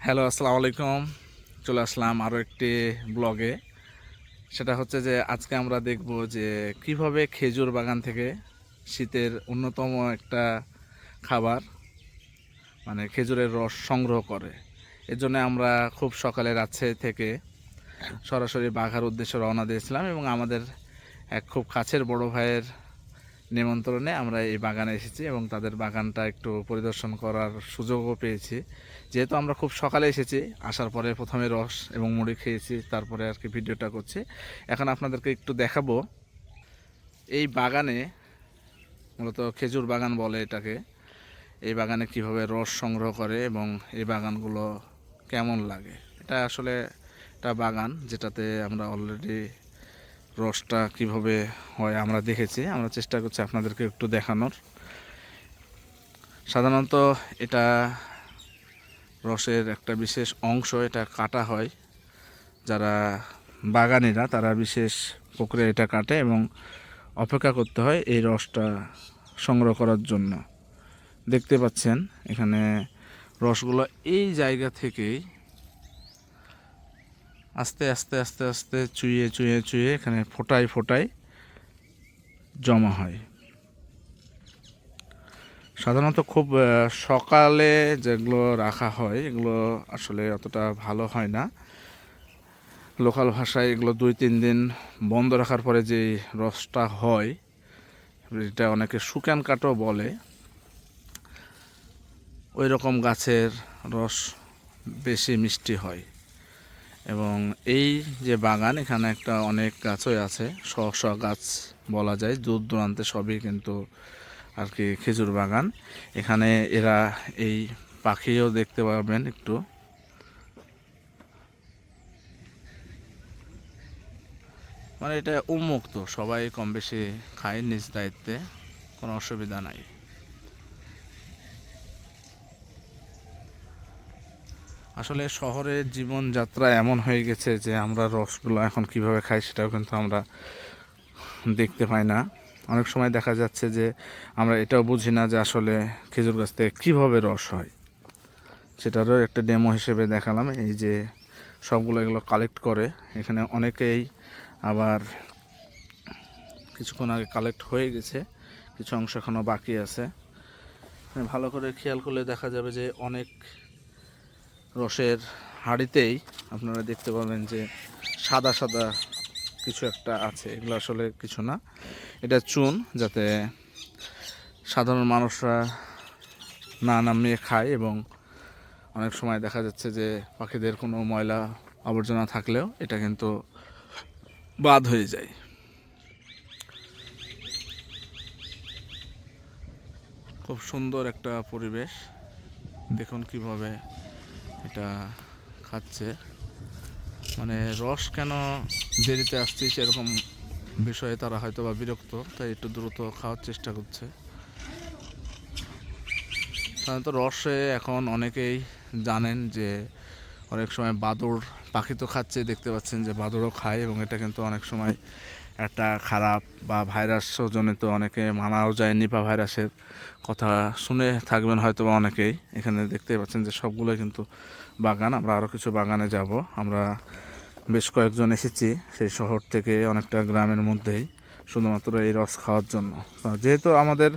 Hello, আসসালামু আলাইকুম। চলে আসলাম আরও একটি ব্লগে। সেটা হচ্ছে যে আজকে আমরা দেখব যে কিভাবে খেজুর বাগান থেকে শীতের অন্যতম একটা খাবার মানে খেজুরের রস সংগ্রহ করে। এর জন্য আমরা খুব সকালে রাজশাহী থেকে সরাসরি বাঘার উদ্দেশ্যে রওনা দিয়েছিলাম এবং আমাদের এক খুব কাছের বড় ভাইয়ের নিমন্ত্রণে আমরা এই বাগানে এসেছি এবং তাদের বাগানটা একটু পরিদর্শন করার সুযোগও পেয়েছি। যেহেতু আমরা খুব সকালে এসেছি, আসার পরে প্রথমে রস এবং মুড়ি খেয়েছি, তারপরে আর কি ভিডিওটা করছি। এখন আপনাদেরকে একটু দেখাবো এই বাগানে, মূলত খেজুর বাগান বলে এটাকে, এই বাগানে কিভাবে রস সংগ্রহ করে এবং এই বাগানগুলো কেমন লাগে। এটা আসলে একটা বাগান যেটাতে আমরা অলরেডি রসটা কিভাবে হয় আমরা দেখেছি। আমরা চেষ্টা করছি আপনাদেরকে একটু দেখানোর। সাধারণত এটা রসের একটা বিশেষ অংশ, এটা কাটা হয়। যারা বাগানিরা তারা বিশেষ প্রক্রিয়া এটা কাটে এবং অপেক্ষা করতে হয় এই রসটা সংগ্রহ করার জন্য। দেখতে পাচ্ছেন এখানে রসগুলো এই জায়গা থেকেই আস্তে আস্তে আস্তে আস্তে চুইয়ে চুইয়ে চুইয়ে এখানে ফোটায় ফোটায় জমা হয়। সাধারণত খুব সকালে যেগুলো রাখা হয় এগুলো আসলে অতটা ভালো হয় না। লোকাল ভাষায় এগুলো 2-3 দিন বন্ধ রাখার পরে যে রসটা হয়, এটা অনেকে শুকান কাঠও বলে। ওই রকম গাছের রস বেশি মিষ্টি হয়। এবং এই যে বাগান, এখানে একটা অনেক গাছই আছে, শ গাছ বলা যায়, দূর দূরান্তে সবই কিন্তু আর কি খেজুর বাগান। এখানে এরা এই পাখিও দেখতে পাবেন একটু। মানে এটা উন্মুক্ত, সবাই কম বেশি খায় নিজ দায়িত্বে, কোনো অসুবিধা নাই। আসলে শহরের জীবনযাত্রা এমন হয়ে গেছে যে আমরা রসগুলো এখন কিভাবে খাই সেটাও কিন্তু আমরা দেখতে পাই না। অনেক সময় দেখা যাচ্ছে যে আমরা এটাও বুঝি না যে আসলে খেজুর গাছ থেকে কীভাবে রস হয়। সেটারও একটা ডেমো হিসেবে দেখালাম। এই যে সবগুলো এগুলো কালেক্ট করে, এখানে অনেকেই আবার কিছুক্ষণ আগে কালেক্ট হয়ে গেছে, কিছু অংশ এখনও বাকি আছে। ভালো করে খেয়াল করলে দেখা যাবে যে অনেক রসের হাঁড়িতেই আপনারা দেখতে পাবেন যে সাদা সাদা কিছু একটা আছে। এগুলো আসলে কিছু না, এটা চুন, যাতে সাধারণ মানুষরা না নামিয়ে খায়। এবং অনেক সময় দেখা যাচ্ছে যে পাখিদের কোনো ময়লা আবর্জনা থাকলেও এটা কিন্তু বাদ হয়ে যায়। খুব সুন্দর একটা পরিবেশ, দেখুন কিভাবে এটা খাচ্ছে। মানে রস কেন দেরিতে আসছে সেরকম বিষয়ে তারা হয়তো বা বিরক্ত, তাই একটু দ্রুত খাওয়ার চেষ্টা করছে। সাধারণত রসে এখন অনেকেই জানেন যে অনেক সময় বাদুড় পাখি তো খাচ্ছে, দেখতে পাচ্ছেন যে বাদুড়ও খায়, এবং এটা কিন্তু অনেক সময় একটা খারাপ বা ভাইরাস জনিত, অনেকে মানাও যায়। নিপা ভাইরাসের কথা শুনে থাকবেন হয়তো বা অনেকেই। এখানে দেখতে পাচ্ছেন যে সবগুলোই কিন্তু বাগান। আমরা আরও কিছু বাগানে যাব। আমরা বেশ কয়েকজন এসেছি সেই শহর থেকে, অনেকটা গ্রামের মধ্যেই, শুধুমাত্র এই রস খাওয়ার জন্য। যেহেতু আমাদের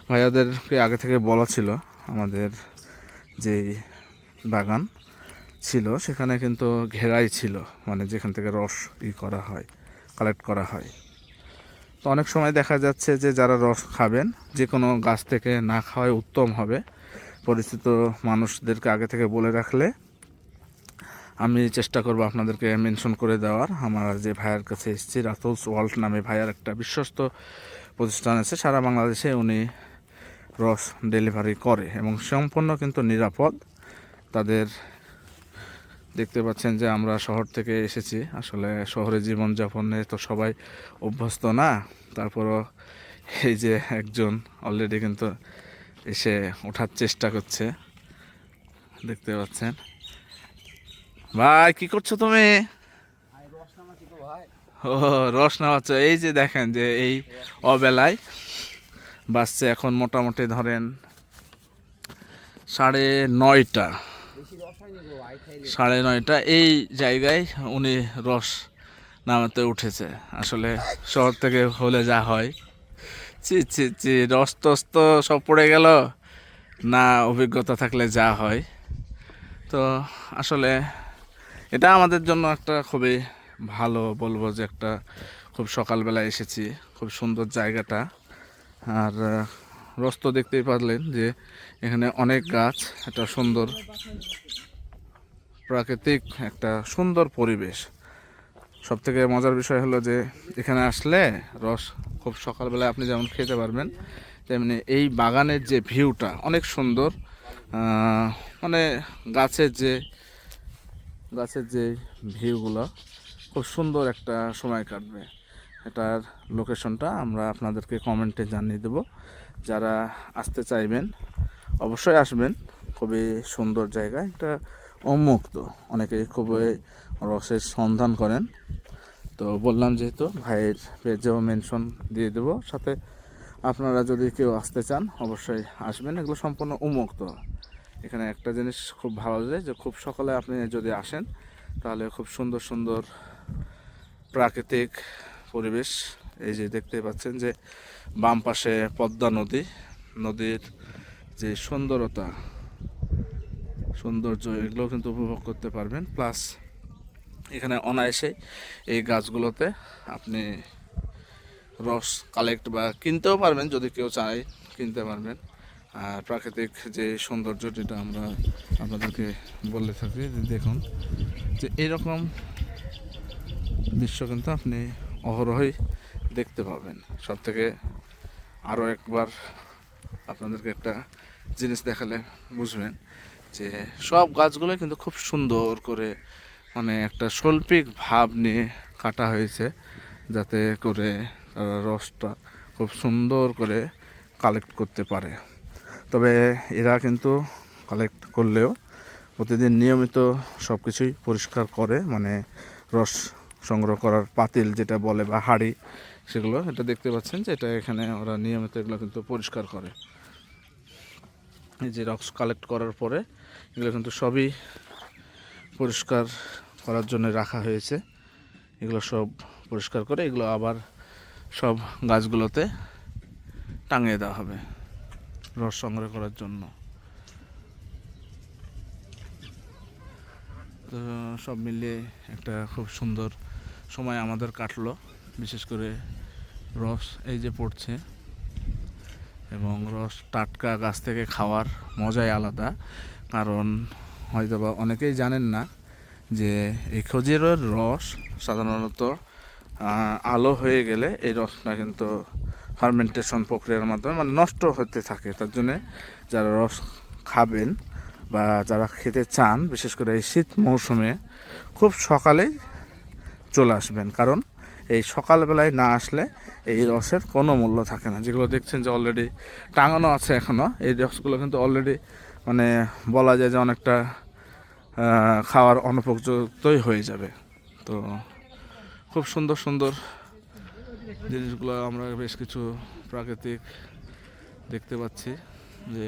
ভাইয়াদেরকে আগে থেকে বলা ছিল, আমাদের যেই বাগান ছিল সেখানে কিন্তু ঘেরাই ছিল, মানে যেখান থেকে রস করা হয়, কালেক্ট করা হয়। তো অনেক সময় দেখা যাচ্ছে যে যারা রস খাবেন, যে কোনো গাছ থেকে না খাওয়াই উত্তম হবে। পরিচিত মানুষদেরকে আগে থেকে বলে রাখলে আমি চেষ্টা করব আপনাদেরকে মেনশন করে দেওয়ার। আমার যে ভাইয়ার কাছে এসেছি, রাতুলস ওয়ার্ল্ড নামে ভাইয়ার একটা বিশ্বস্ত প্রতিষ্ঠান আছে, সারা বাংলাদেশে উনি রস ডেলিভারি করে এবং সম্পূর্ণ কিন্তু নিরাপদ। তাদের দেখতে পাচ্ছেন যে আমরা শহর থেকে এসেছি, আসলে শহরে জীবনযাপনে তো সবাই অভ্যস্ত না। তারপরও এই যে একজন অলরেডি কিন্তু এসে ওঠার চেষ্টা করছে, দেখতে পাচ্ছেন। ভাই কি করছো তুমি? ও, রস নামাচ্ছ। এই যে দেখেন যে এই অবেলায় বাজছে এখন মোটামুটি ধরেন 9:30। 9:30 এই জায়গায় উনি রস নামাতে উঠেছে। আসলে শহর থেকে হলে যা হয়, চি চি চি, রস টস তো সব পড়ে গেল না, অভিজ্ঞতা থাকলে যা হয়। তো আসলে এটা আমাদের জন্য একটা খুবই ভালো, বলবো যে একটা খুব সকালবেলা এসেছি, খুব সুন্দর জায়গাটা। আর রস তো দেখতেই পারলেন যে এখানে অনেক গাছ, একটা সুন্দর প্রাকৃতিক একটা সুন্দর পরিবেশ। সবথেকে মজার বিষয় হলো যে এখানে আসলে রস খুব সকালবেলায় আপনি যেমন খেতে পারবেন, তেমনি এই বাগানের যে ভিউটা অনেক সুন্দর। মানে গাছের যে ভিউগুলো খুব সুন্দর একটা সময় কাটবে। এটার লোকেশনটা আমরা আপনাদেরকে কমেন্টে জানিয়ে দেব। যারা আসতে চাইবেন অবশ্যই আসবেন, খুবই সুন্দর জায়গা। এটা উন্মুক্ত, অনেকেই খুবই রসের সন্ধান করেন। তো বললাম যেহেতু ভাইয়ের পেজেও মেনশন দিয়ে দেবো, সাথে আপনারা যদি কেউ আসতে চান অবশ্যই আসবেন। এগুলো সম্পূর্ণ উন্মুক্ত। এখানে একটা জিনিস খুব ভালো লাগে যে খুব সকালে আপনি যদি আসেন তাহলে খুব সুন্দর সুন্দর প্রাকৃতিক পরিবেশ। এই যে দেখতে পাচ্ছেন যে বাম পাশে পদ্মা নদী, নদীর যে সৌন্দর্য এগুলো কিন্তু উপভোগ করতে পারবেন। প্লাস এখানে অনায়াসে এই গাছগুলোতে আপনি রস কালেক্ট বা কিনতেও পারবেন, যদি কেউ চায় কিনতে পারবেন। আর প্রাকৃতিক যে সৌন্দর্য, যেটা আমরা আপনাদেরকে বলে থাকি, দেখুন যে এরকম দৃশ্য কিন্তু আপনি অহরহই দেখতে পাবেন। সব থেকে আরও একবার আপনাদেরকে একটা জিনিস দেখালে বুঝবেন যে সব গাছগুলো কিন্তু খুব সুন্দর করে, মানে একটা শৈল্পিক ভাব নিয়ে কাটা হয়েছে, যাতে করে রসটা খুব সুন্দর করে কালেক্ট করতে পারে। তবে এরা কিন্তু কালেক্ট করলেও প্রতিদিন নিয়মিত সব কিছুই পরিষ্কার করে, মানে রস সংগ্রহ করার পাতিল যেটা বলে বা হাঁড়ি, সেগুলো এটা দেখতে পাচ্ছেন যে এটা এখানে ওরা নিয়মিত এগুলো কিন্তু পরিষ্কার করে। এই যে রস কালেক্ট করার পরে এগুলো কিন্তু সবই পরিষ্কার করার জন্য রাখা হয়েছে। এগুলো সব পরিষ্কার করে এগুলো আবার সব গাছগুলোতে টাঙিয়ে দেওয়া হবে রস সংগ্রহ করার জন্য। তো সব মিলিয়ে একটা খুব সুন্দর সময় আমাদের কাটলো। বিশেষ করে রস এই যে পড়ছে, এবং রস টাটকা গাছ থেকে খাওয়ার মজাই আলাদা। কারণ হয়তো বা অনেকেই জানেন না যে এই খেজুরের রস সাধারণত আলো হয়ে গেলে এই রসটা কিন্তু ফার্মেন্টেশন প্রক্রিয়ার মাধ্যমে মানে নষ্ট হতে থাকে। তার জন্যে যারা রস খাবেন বা যারা খেতে চান, বিশেষ করে এই শীত মৌসুমে খুব সকালেই চলে আসবেন। কারণ এই সকালবেলায় না আসলে এই রসের কোনো মূল্য থাকে না। যেগুলো দেখছেন যে অলরেডি টাঙানো আছে এখনও, এই রসগুলো কিন্তু অলরেডি মানে বলা যায় যে অনেকটা খাওয়ার অনুপযুক্তই হয়ে যাবে। তো খুব সুন্দর সুন্দর জিনিসগুলো আমরা বেশ কিছু প্রাকৃতিক দেখতে পাচ্ছি। যে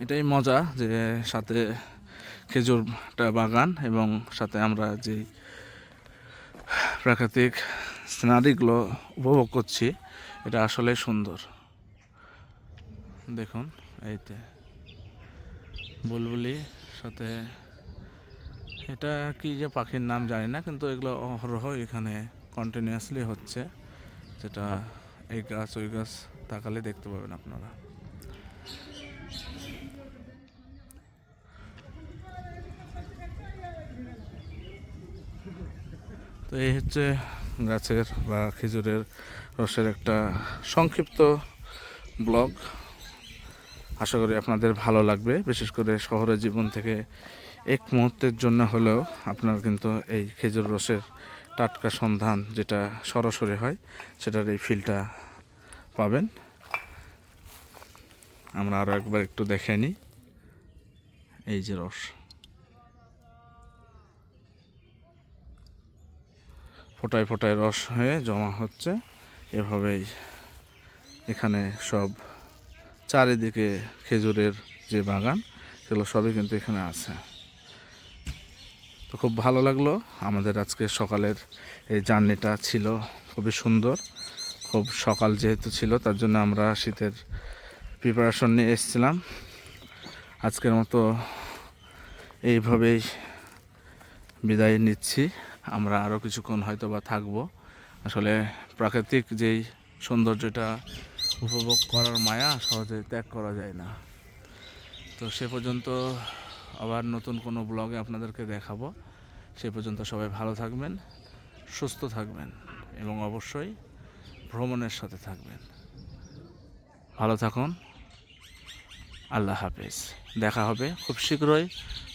এটাই মজা যে সাথে খেজুরটা বাগান এবং সাথে আমরা যেই প্রাকৃতিক সিনারিগুলো উপভোগ করছি, এটা আসলে সুন্দর। দেখুন এইতে বুলবুলি, সাথে এটা কি যে পাখির নাম জানি না, কিন্তু এগুলো অহরহ এখানে কন্টিনিউয়াসলি হচ্ছে, যেটা এই গাছ ওই গাছ তাকালে দেখতে পাবেন আপনারা। তো এই হচ্ছে গাছের বা খেজুরের রসের একটা সংক্ষিপ্ত ব্লগ। আশা করি আপনাদের ভালো লাগবে। বিশেষ করে শহরের জীবন থেকে এক মুহূর্তের জন্য হলেও আপনারা কিন্তু এই খেজুর রসের টাটকা সন্ধান যেটা সরাসরি হয়, সেটার এই ফিলটা পাবেন। আমরা আরও একবার একটু দেখে নিই। এই যে রস ফোটায় ফোটায় রস হয়ে জমা হচ্ছে, এভাবেই এখানে সব চারিদিকে খেজুরের যে বাগান, সেগুলো সবই কিন্তু এখানে আছে। তো খুব ভালো লাগলো আমাদের আজকে সকালের এই জার্নিটা ছিল খুবই সুন্দর। খুব সকাল যেহেতু ছিল তার জন্য আমরা শীতের প্রিপারেশন নিয়ে এসেছিলাম। আজকের মতো এইভাবেই বিদায় নিচ্ছি। আমরা আরও কিছুক্ষণ হয়তো বা থাকবো। আসলে প্রাকৃতিক যেই সৌন্দর্যটা উপভোগ করার মায়া সহজে ত্যাগ করা যায় না। তো সে পর্যন্ত আবার নতুন কোনো ব্লগে আপনাদেরকে দেখাবো। সে পর্যন্ত সবাই ভালো থাকবেন, সুস্থ থাকবেন এবং অবশ্যই ভ্রমণের সাথে থাকবেন। ভালো থাকুন। আল্লাহ হাফেজ। দেখা হবে খুব শীঘ্রই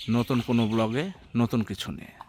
নতুন কোনো ব্লগে নতুন কিছু নিয়ে।